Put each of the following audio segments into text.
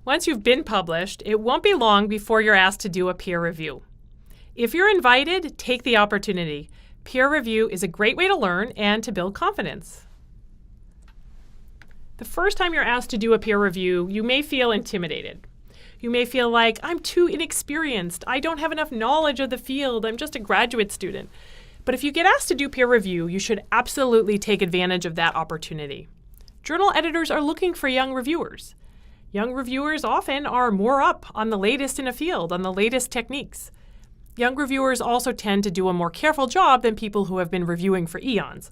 Once you've been published, it won't be long before you're asked to do a peer review. If you're invited, take the opportunity. Peer review is a great way to learn and to build confidence. The first time you're asked to do a peer review, you may feel intimidated. You may feel like, I'm too inexperienced. I don't have enough knowledge of the field. I'm just a graduate student. But if you get asked to do peer review, you should absolutely take advantage of that opportunity. Journal editors are looking for young reviewers. Young reviewers often are more up on the latest in a field, on the latest techniques. Young reviewers also tend to do a more careful job than people who have been reviewing for eons.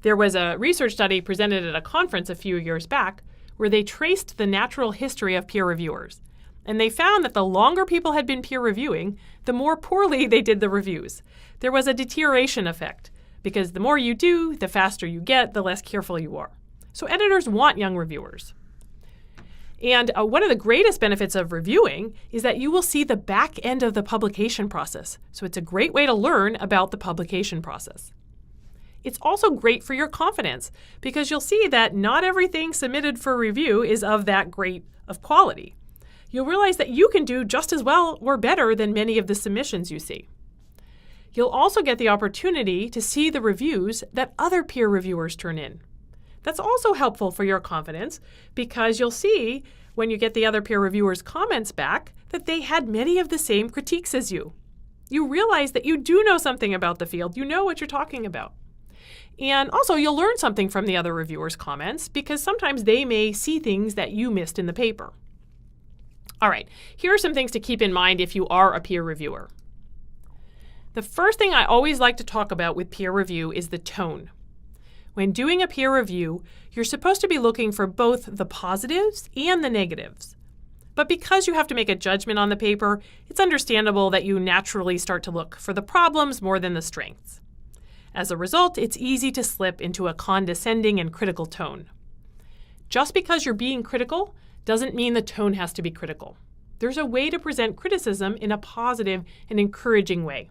There was a research study presented at a conference a few years back where they traced the natural history of peer reviewers. And they found that the longer people had been peer reviewing, the more poorly they did the reviews. There was a deterioration effect, because the more you do, the faster you get, the less careful you are. So editors want young reviewers. And one of the greatest benefits of reviewing is that you will see the back end of the publication process. So it's a great way to learn about the publication process. It's also great for your confidence, because you'll see that not everything submitted for review is of that great of quality. You'll realize that you can do just as well or better than many of the submissions you see. You'll also get the opportunity to see the reviews that other peer reviewers turn in. That's also helpful for your confidence, because you'll see when you get the other peer reviewers' comments back that they had many of the same critiques as you. You realize that you do know something about the field. You know what you're talking about. And also, you'll learn something from the other reviewers' comments, because sometimes they may see things that you missed in the paper. All right, here are some things to keep in mind if you are a peer reviewer. The first thing I always like to talk about with peer review is the tone. When doing a peer review, you're supposed to be looking for both the positives and the negatives. But because you have to make a judgment on the paper, it's understandable that you naturally start to look for the problems more than the strengths. As a result, it's easy to slip into a condescending and critical tone. Just because you're being critical doesn't mean the tone has to be critical. There's a way to present criticism in a positive and encouraging way.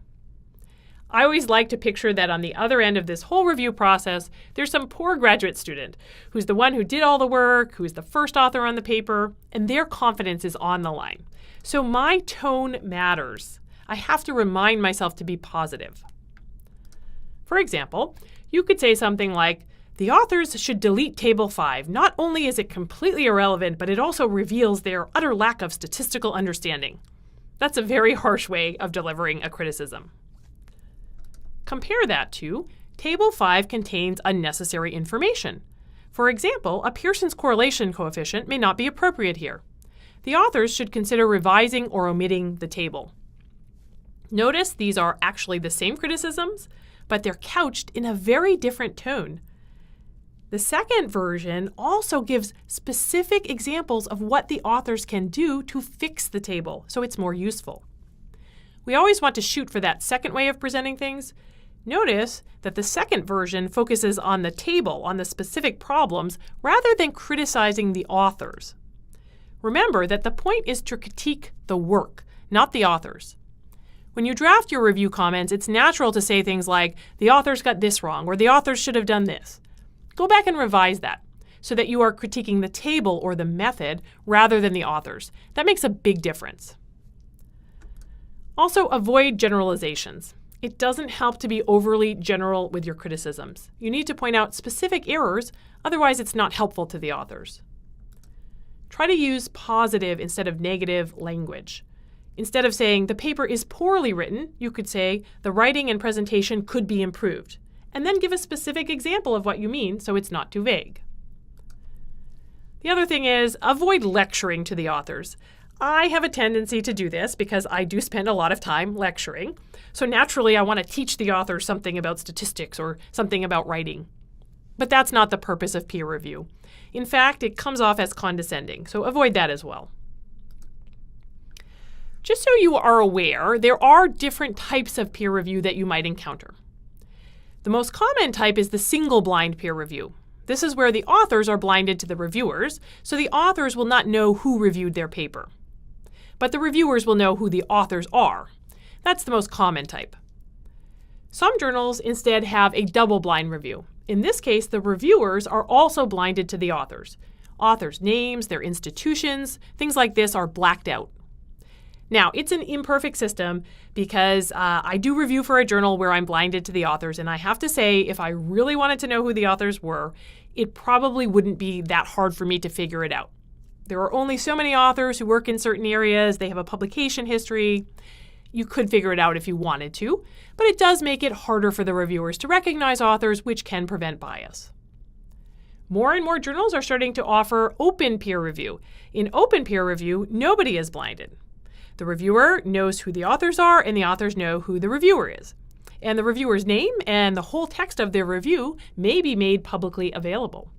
I always like to picture that on the other end of this whole review process, there's some poor graduate student who's the one who did all the work, who's the first author on the paper, and their confidence is on the line. So my tone matters. I have to remind myself to be positive. For example, you could say something like, the authors should delete Table 5. Not only is it completely irrelevant, but it also reveals their utter lack of statistical understanding. That's a very harsh way of delivering a criticism. Compare that to, Table 5 contains unnecessary information. For example, a Pearson's correlation coefficient may not be appropriate here. The authors should consider revising or omitting the table. Notice these are actually the same criticisms, but they're couched in a very different tone. The second version also gives specific examples of what the authors can do to fix the table, so it's more useful. We always want to shoot for that second way of presenting things. Notice that the second version focuses on the table, on the specific problems, rather than criticizing the authors. Remember that the point is to critique the work, not the authors. When you draft your review comments, it's natural to say things like, the authors got this wrong, or the authors should have done this. Go back and revise that so that you are critiquing the table or the method rather than the authors. That makes a big difference. Also, avoid generalizations. It doesn't help to be overly general with your criticisms. You need to point out specific errors, otherwise it's not helpful to the authors. Try to use positive instead of negative language. Instead of saying, the paper is poorly written, you could say, the writing and presentation could be improved. And then give a specific example of what you mean so it's not too vague. The other thing is avoid lecturing to the authors. I have a tendency to do this because I do spend a lot of time lecturing. So naturally, I want to teach the author something about statistics or something about writing. But that's not the purpose of peer review. In fact, it comes off as condescending, so avoid that as well. Just so you are aware, there are different types of peer review that you might encounter. The most common type is the single-blind peer review. This is where the authors are blinded to the reviewers, so the authors will not know who reviewed their paper. But the reviewers will know who the authors are. That's the most common type. Some journals instead have a double-blind review. In this case, the reviewers are also blinded to the authors. Authors' names, their institutions, things like this are blacked out. Now, it's an imperfect system because I do review for a journal where I'm blinded to the authors, and I have to say, if I really wanted to know who the authors were, it probably wouldn't be that hard for me to figure it out. There are only so many authors who work in certain areas. They have a publication history. You could figure it out if you wanted to, but it does make it harder for the reviewers to recognize authors, which can prevent bias. More and more journals are starting to offer open peer review. In open peer review, nobody is blinded. The reviewer knows who the authors are, and the authors know who the reviewer is. And the reviewer's name and the whole text of their review may be made publicly available.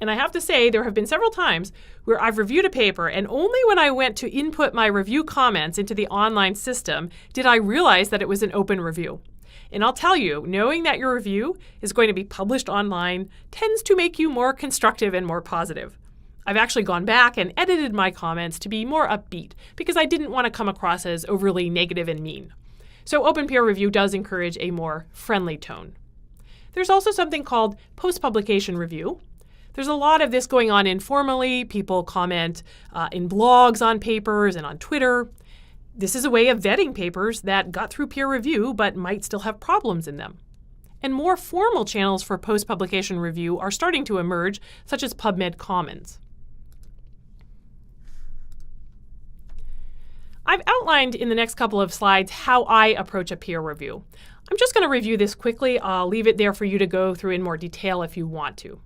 And I have to say, there have been several times where I've reviewed a paper, and only when I went to input my review comments into the online system did I realize that it was an open review. And I'll tell you, knowing that your review is going to be published online tends to make you more constructive and more positive. I've actually gone back and edited my comments to be more upbeat because I didn't want to come across as overly negative and mean. So open peer review does encourage a more friendly tone. There's also something called post-publication review. There's a lot of this going on informally. People comment in blogs on papers and on Twitter. This is a way of vetting papers that got through peer review but might still have problems in them. And more formal channels for post-publication review are starting to emerge, such as PubMed Commons. I've outlined in the next couple of slides how I approach a peer review. I'm just going to review this quickly. I'll leave it there for you to go through in more detail if you want to.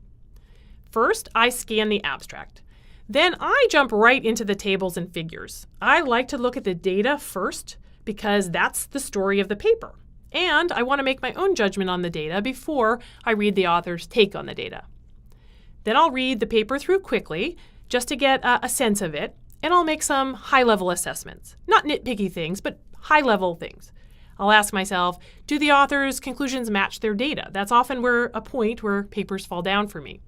First, I scan the abstract. Then I jump right into the tables and figures. I like to look at the data first because that's the story of the paper. And I want to make my own judgment on the data before I read the author's take on the data. Then I'll read the paper through quickly just to get a sense of it, and I'll make some high-level assessments. Not nitpicky things, but high-level things. I'll ask myself, do the author's conclusions match their data? That's often a point where papers fall down for me.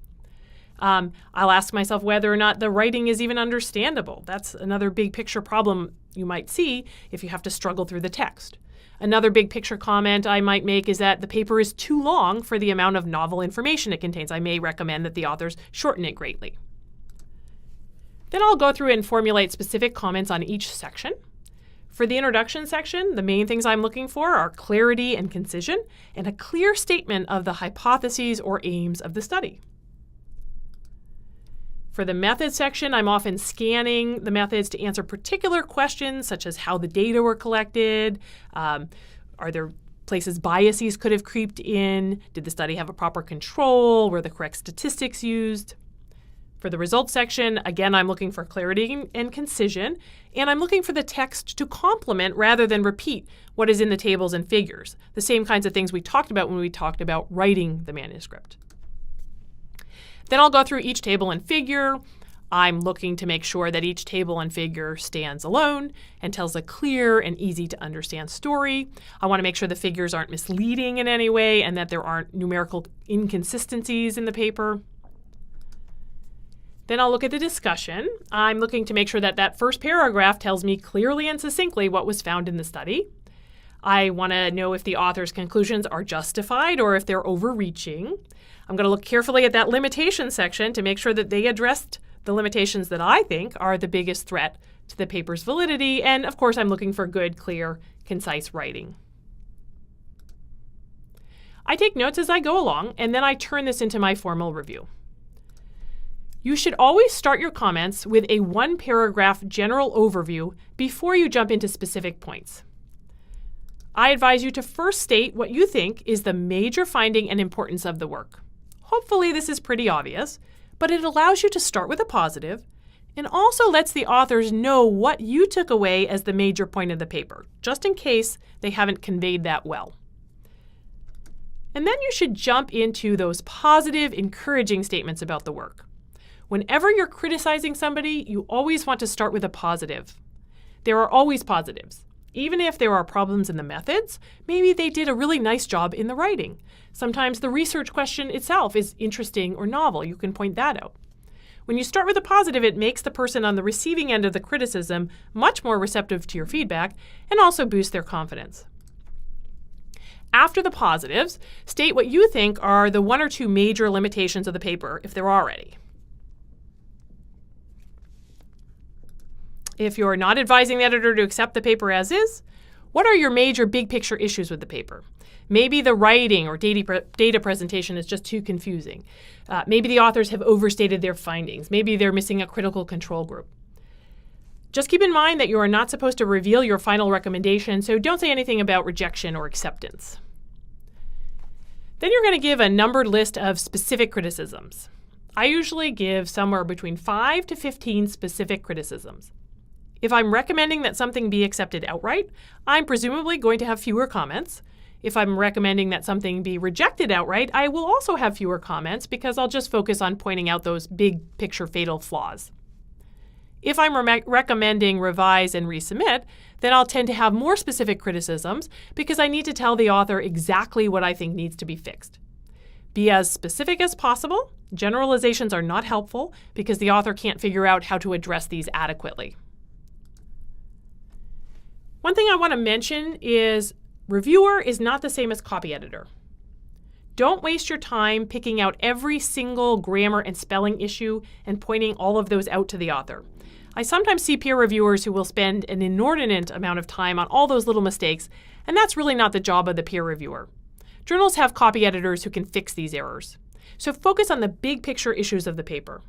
I'll ask myself whether or not the writing is even understandable. That's another big picture problem you might see if you have to struggle through the text. Another big picture comment I might make is that the paper is too long for the amount of novel information it contains. I may recommend that the authors shorten it greatly. Then I'll go through and formulate specific comments on each section. For the introduction section, the main things I'm looking for are clarity and concision, and a clear statement of the hypotheses or aims of the study. For the methods section, I'm often scanning the methods to answer particular questions, such as how the data were collected, are there places biases could have creeped in, did the study have a proper control, were the correct statistics used. For the results section, again, I'm looking for clarity and concision, and I'm looking for the text to complement rather than repeat what is in the tables and figures, the same kinds of things we talked about when we talked about writing the manuscript. Then I'll go through each table and figure. I'm looking to make sure that each table and figure stands alone and tells a clear and easy to understand story. I want to make sure the figures aren't misleading in any way and that there aren't numerical inconsistencies in the paper. Then I'll look at the discussion. I'm looking to make sure that that first paragraph tells me clearly and succinctly what was found in the study. I want to know if the author's conclusions are justified or if they're overreaching. I'm going to look carefully at that limitation section to make sure that they addressed the limitations that I think are the biggest threat to the paper's validity. And of course, I'm looking for good, clear, concise writing. I take notes as I go along, and then I turn this into my formal review. You should always start your comments with a one-paragraph general overview before you jump into specific points. I advise you to first state what you think is the major finding and importance of the work. Hopefully this is pretty obvious, but it allows you to start with a positive and also lets the authors know what you took away as the major point of the paper, just in case they haven't conveyed that well. And then you should jump into those positive, encouraging statements about the work. Whenever you're criticizing somebody, you always want to start with a positive. There are always positives. Even if there are problems in the methods, maybe they did a really nice job in the writing. Sometimes the research question itself is interesting or novel. You can point that out. When you start with a positive, it makes the person on the receiving end of the criticism much more receptive to your feedback and also boosts their confidence. After the positives, state what you think are the one or two major limitations of the paper, if there are any. If you're not advising the editor to accept the paper as is, what are your major big picture issues with the paper? Maybe the writing or data presentation is just too confusing. Maybe the authors have overstated their findings. Maybe they're missing a critical control group. Just keep in mind that you are not supposed to reveal your final recommendation, so don't say anything about rejection or acceptance. Then you're going to give a numbered list of specific criticisms. I usually give somewhere between 5 to 15 specific criticisms. If I'm recommending that something be accepted outright, I'm presumably going to have fewer comments. If I'm recommending that something be rejected outright, I will also have fewer comments because I'll just focus on pointing out those big picture fatal flaws. If I'm recommending revise and resubmit, then I'll tend to have more specific criticisms because I need to tell the author exactly what I think needs to be fixed. Be as specific as possible. Generalizations are not helpful because the author can't figure out how to address these adequately. One thing I want to mention is reviewer is not the same as copy editor. Don't waste your time picking out every single grammar and spelling issue and pointing all of those out to the author. I sometimes see peer reviewers who will spend an inordinate amount of time on all those little mistakes, and that's really not the job of the peer reviewer. Journals have copy editors who can fix these errors. So focus on the big picture issues of the paper.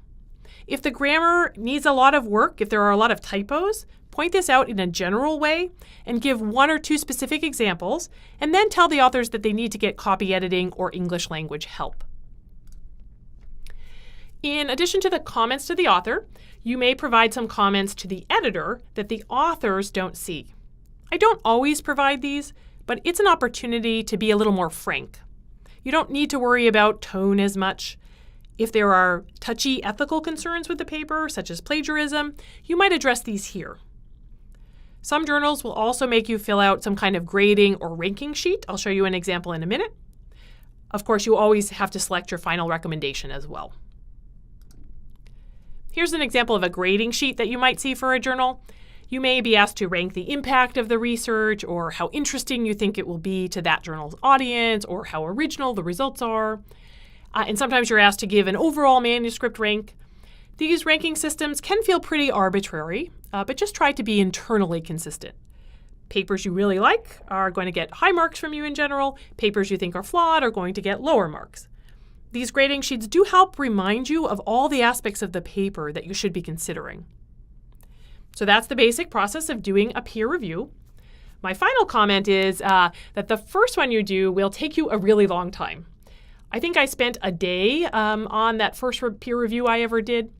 If the grammar needs a lot of work, if there are a lot of typos, point this out in a general way and give 1 or 2 specific examples, and then tell the authors that they need to get copy editing or English language help. In addition to the comments to the author, you may provide some comments to the editor that the authors don't see. I don't always provide these, but it's an opportunity to be a little more frank. You don't need to worry about tone as much. If there are touchy ethical concerns with the paper, such as plagiarism, you might address these here. Some journals will also make you fill out some kind of grading or ranking sheet. I'll show you an example in a minute. Of course, you always have to select your final recommendation as well. Here's an example of a grading sheet that you might see for a journal. You may be asked to rank the impact of the research or how interesting you think it will be to that journal's audience or how original the results are. And sometimes you're asked to give an overall manuscript rank. These ranking systems can feel pretty arbitrary, but just try to be internally consistent. Papers you really like are going to get high marks from you in general. Papers you think are flawed are going to get lower marks. These grading sheets do help remind you of all the aspects of the paper that you should be considering. So that's the basic process of doing a peer review. My final comment is that the first one you do will take you a really long time. I think I spent a day on that first peer review I ever did.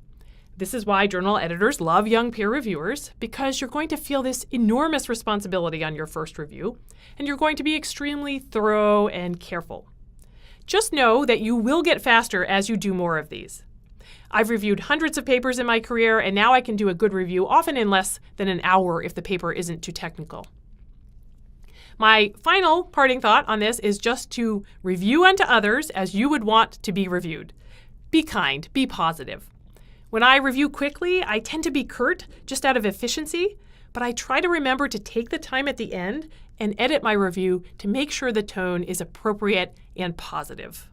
This is why journal editors love young peer reviewers, because you're going to feel this enormous responsibility on your first review, and you're going to be extremely thorough and careful. Just know that you will get faster as you do more of these. I've reviewed hundreds of papers in my career, and now I can do a good review, often in less than an hour if the paper isn't too technical. My final parting thought on this is just to review unto others as you would want to be reviewed. Be kind, be positive. When I review quickly, I tend to be curt just out of efficiency, but I try to remember to take the time at the end and edit my review to make sure the tone is appropriate and positive.